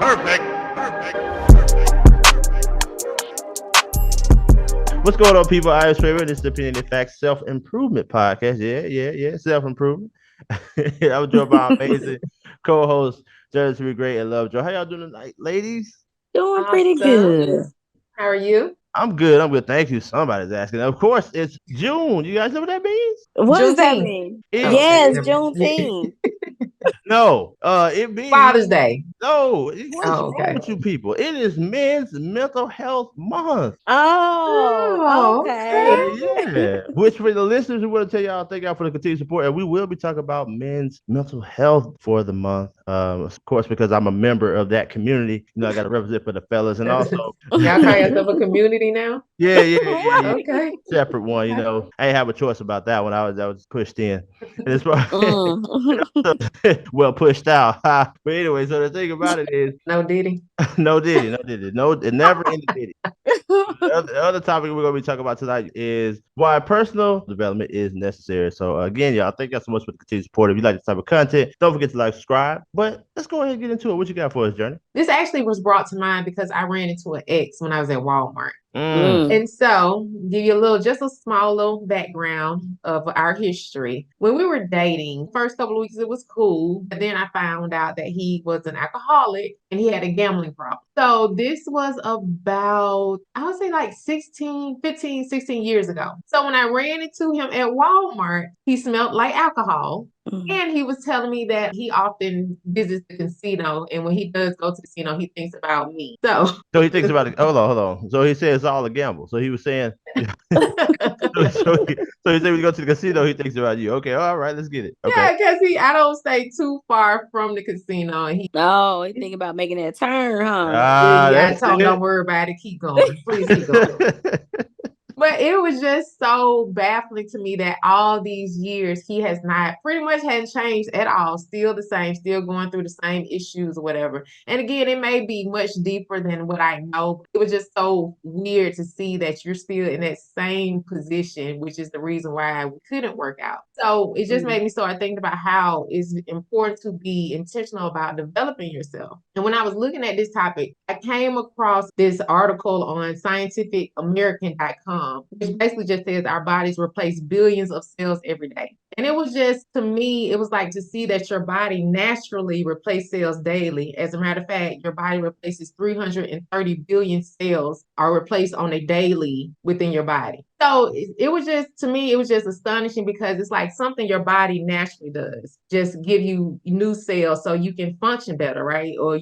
What's going on, people? I am Trevor. This is the Opinionated Facts Self-Improvement Podcast. Yeah. Self-improvement. I was joined by our amazing co-host, Jerry to be great and love Joe. How y'all doing tonight, ladies? Doing pretty good. How are you? I'm good. Thank you. Somebody's asking. Of course, it's June. You guys know what that means? What does that mean? Yes, Juneteenth. No, it means Father's Day. No, what's wrong with you people? It is Men's Mental Health Month. Oh, okay. Yeah. Which for the listeners, we want to tell y'all, thank y'all for the continued support, and we will be talking about men's mental health for the month. Of course, because I'm a member of that community, I got to represent for the fellas, and also y'all call yourself a community now. Yeah. Okay, separate one. I ain't have a choice about that one. I was pushed in, and it's well pushed out. But anyway, so the thing about it is, no Diddy, no, it never ended Diddy. The other topic we're going to be talking about tonight is why personal development is necessary. So again, y'all, thank y'all so much for the continued support. If you like this type of content, don't forget to like, subscribe. But let's go ahead and get into it. What you got for us, Journey? This actually was brought to mind because I ran into an ex when I was at Walmart. And so, give you just a small little background of our history. When we were dating, first couple of weeks it was cool, but then I found out that he was an alcoholic and he had a gambling problem. So this was about, I would say like 16 years ago. So when I ran into him at Walmart, he smelled like alcohol. And he was telling me that he often visits the casino, and when he does go to the casino, he thinks about me. So he thinks about it. Hold on. So he says it's all a gamble. So he was saying, so he said when you go to the casino, he thinks about you. Okay, all right, let's get it. Okay. Yeah, because I don't stay too far from the casino. He thinking about making that turn, huh? I told him, don't worry about it. Keep going. Please keep going. But it was just so baffling to me that all these years he has pretty much hadn't changed at all. Still the same, still going through the same issues or whatever. And again, it may be much deeper than what I know. It was just so weird to see that you're still in that same position, which is the reason why we couldn't work out. So it just made me start thinking about how it's important to be intentional about developing yourself. And when I was looking at this topic, I came across this article on scientificamerican.com. Which basically just says our bodies replace billions of cells every day. And it was just, to me, it was like to see that your body naturally replaces cells daily. As a matter of fact, your body replaces 330 billion cells are replaced on a daily within your body. So it was just, to me, it was just astonishing because it's like something your body naturally does. Just give you new cells so you can function better, right? Or,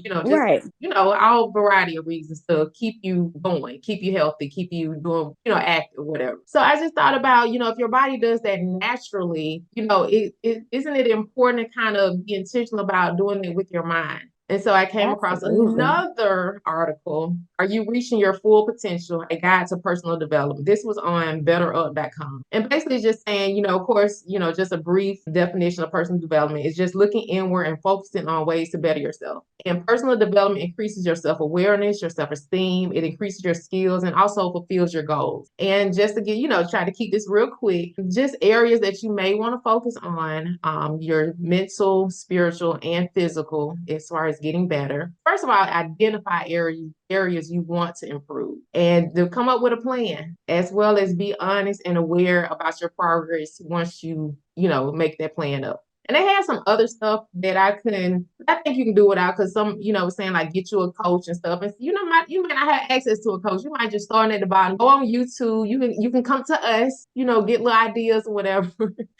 all variety of reasons to keep you going, keep you healthy, keep you doing, active, whatever. So I just thought about, if your body does that naturally, isn't it important to kind of be intentional about doing it with your mind? And so I came across another article, Are You Reaching Your Full Potential? A Guide to Personal Development. This was on betterup.com. And basically just saying, of course, just a brief definition of personal development is just looking inward and focusing on ways to better yourself. And personal development increases your self-awareness, your self-esteem. It increases your skills and also fulfills your goals. And just to get, try to keep this real quick, just areas that you may want to focus on, your mental, spiritual, and physical, as far as getting better. First of all, identify areas you want to improve and to come up with a plan, as well as be honest and aware about your progress once you make that plan up. And they had some other stuff that I think you can do without, because some, saying like get you a coach and stuff. And you may not have access to a coach. You might just start at the bottom, go on YouTube. You can come to us, get little ideas or whatever.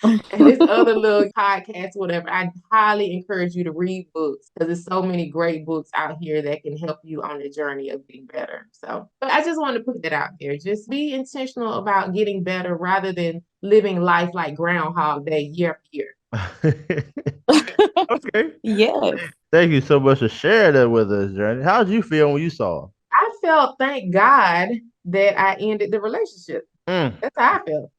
And this other little podcast, whatever. I highly encourage you to read books because there's so many great books out here that can help you on the journey of getting better. So, but I just wanted to put that out there. Just be intentional about getting better rather than living life like Groundhog Day year after year. Okay. Yes. Thank you so much for sharing that with us, Journey. How did you feel when you saw him? I felt, thank God, that I ended the relationship. That's how I felt.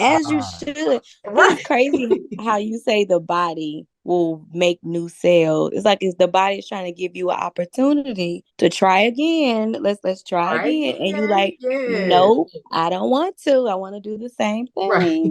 As you should. Right. It's crazy how you say the body will make new cells. It's like the body is trying to give you an opportunity to try again. Let's try again. And you like, nope, I don't want to. I want to do the same thing. Right.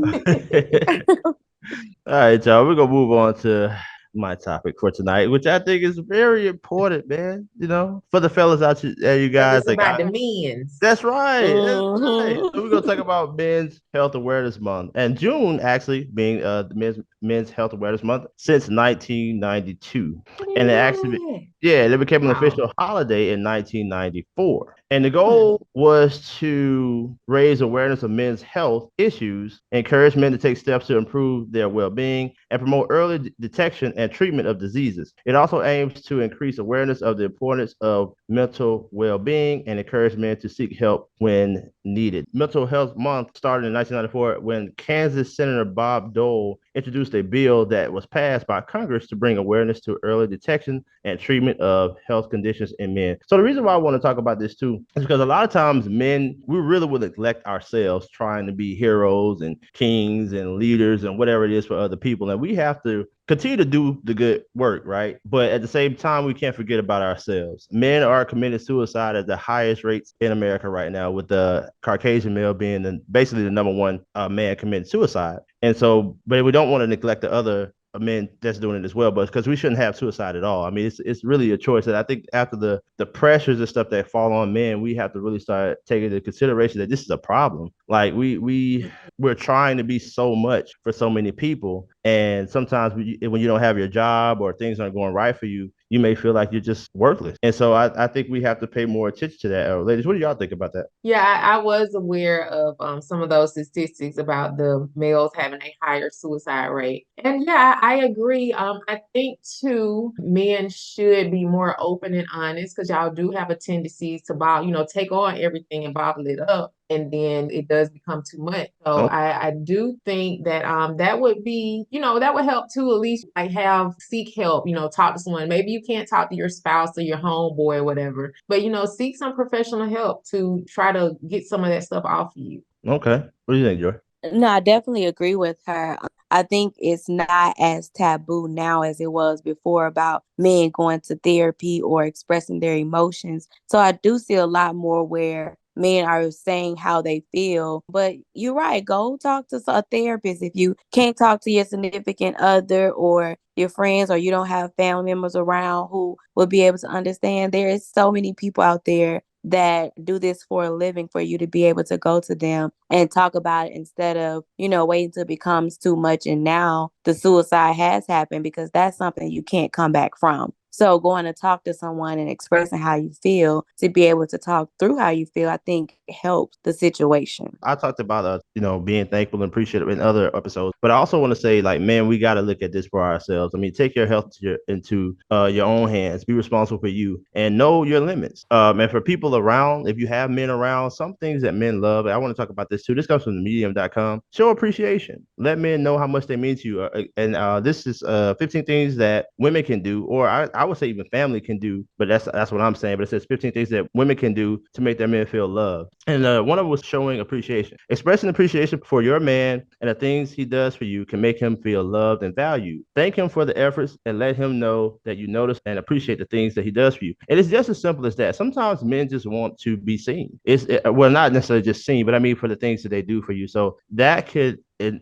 All right, y'all. We're gonna move on to my topic for tonight, which I think is very important, man. You know, for the fellas out there, you guys. It's about the men's. That's right. That's right. So we're gonna talk Mm-hmm. about Men's Health Awareness Month, and June actually being the Men's Health Awareness Month since 1992, and it actually it became an official holiday in 1994. And the goal was to raise awareness of men's health issues, encourage men to take steps to improve their well-being, and promote early detection and treatment of diseases. It also aims to increase awareness of the importance of mental well-being and encourage men to seek help when needed. Mental Health Month started in 1994 when Kansas Senator Bob Dole introduced a bill that was passed by Congress to bring awareness to early detection and treatment of health conditions in men. So the reason why I want to talk about this too is because a lot of times men, we really will neglect ourselves trying to be heroes and kings and leaders and whatever it is for other people. And we have to continue to do the good work, right? But at the same time, we can't forget about ourselves. Men are committing suicide at the highest rates in America right now, with the Caucasian male being basically the number one man committing suicide. And so, but we don't want to neglect the other men that's doing it as well, but because we shouldn't have suicide at all. I mean, it's really a choice that I think after the pressures and stuff that fall on men, we have to really start taking into consideration that this is a problem. Like we're trying to be so much for so many people, and sometimes when you don't have your job or things aren't going right for you, you may feel like you're just worthless. And so I think we have to pay more attention to that. Ladies, what do y'all think about that? Yeah, I was aware of some of those statistics about the males having a higher suicide rate. And yeah, I agree. I think too, men should be more open and honest because y'all do have a tendency to take on everything and bottle it up. And then it does become too much. So Oh, I do think that that would be, that would help too, at least like seek help, talk to someone. Maybe you can't talk to your spouse or your homeboy or whatever, but seek some professional help to try to get some of that stuff off of you. okay. What do you think, Joy? No, I definitely agree with her. I think it's not as taboo now as it was before about men going to therapy or expressing their emotions. So I do see a lot more where men are saying how they feel. But you're right. Go talk to a therapist. If you can't talk to your significant other or your friends, or you don't have family members around who will be able to understand, there is so many people out there that do this for a living for you to be able to go to them and talk about it instead of, waiting till it becomes too much. And now the suicide has happened because that's something you can't come back from. So going to talk to someone and expressing how you feel, to be able to talk through how you feel, I think helps the situation. I talked about being thankful and appreciative in other episodes, but I also want to say, like, man, we got to look at this for ourselves. I mean, take your health into your own hands. Be responsible for you and know your limits. And for people around, if you have men around, some things that men love. I want to talk about this too. This comes from the medium.com. Show appreciation. Let men know how much they mean to you. And this is 15 things that women can do, or I would say even family can do, but that's what I'm saying. But it says 15 things that women can do to make their men feel loved. And one of them was showing appreciation. Expressing appreciation for your man and the things he does for you can make him feel loved and valued. Thank him for the efforts and let him know that you notice and appreciate the things that he does for you. And it's just as simple as that. Sometimes men just want to be seen. Well, not necessarily just seen, but I mean for the things that they do for you. So that could, in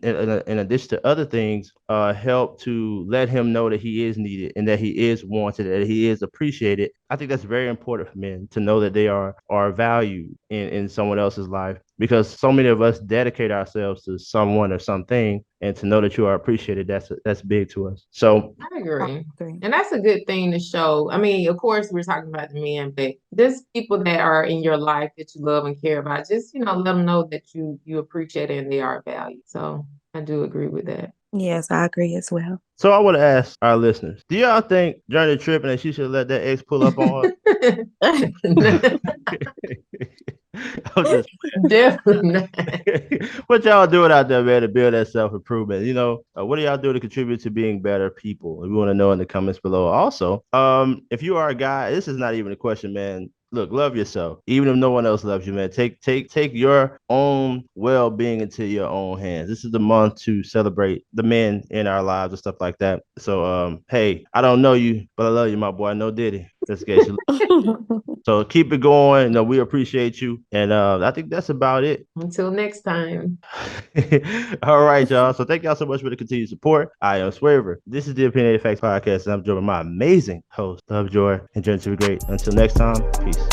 addition to other things, help to let him know that he is needed and that he is wanted, that he is appreciated. I think that's very important for men to know that they are valued in someone else's life, because so many of us dedicate ourselves to someone or something, and to know that you are appreciated, that's big to us. So I agree. And that's a good thing to show. I mean, of course, we're talking about the men, but just people that are in your life that you love and care about, just, let them know that you appreciate it and they are valued. So I do agree with that. Yes, I agree as well. So I want to ask our listeners, do y'all think during the trip and that she should let that ex pull up on her? Definitely not. What y'all doing out there, man, to build that self-improvement? What do y'all do to contribute to being better people? We want to know in the comments below. Also, if you are a guy, this is not even a question, man. Look, love yourself. Even if no one else loves you, man. Take your own well-being into your own hands. This is the month to celebrate the men in our lives and stuff like that. So, hey, I don't know you, but I love you, my boy. No Diddy. Let's get you. So keep it going. You know, we appreciate you. And I think that's about it. Until next time. All right, y'all. So thank y'all so much for the continued support. I am Swaver. This is the Opinionated Facts Podcast, and I'm joined by my amazing host, Love Joy, and Journey to be Great. Until next time, peace.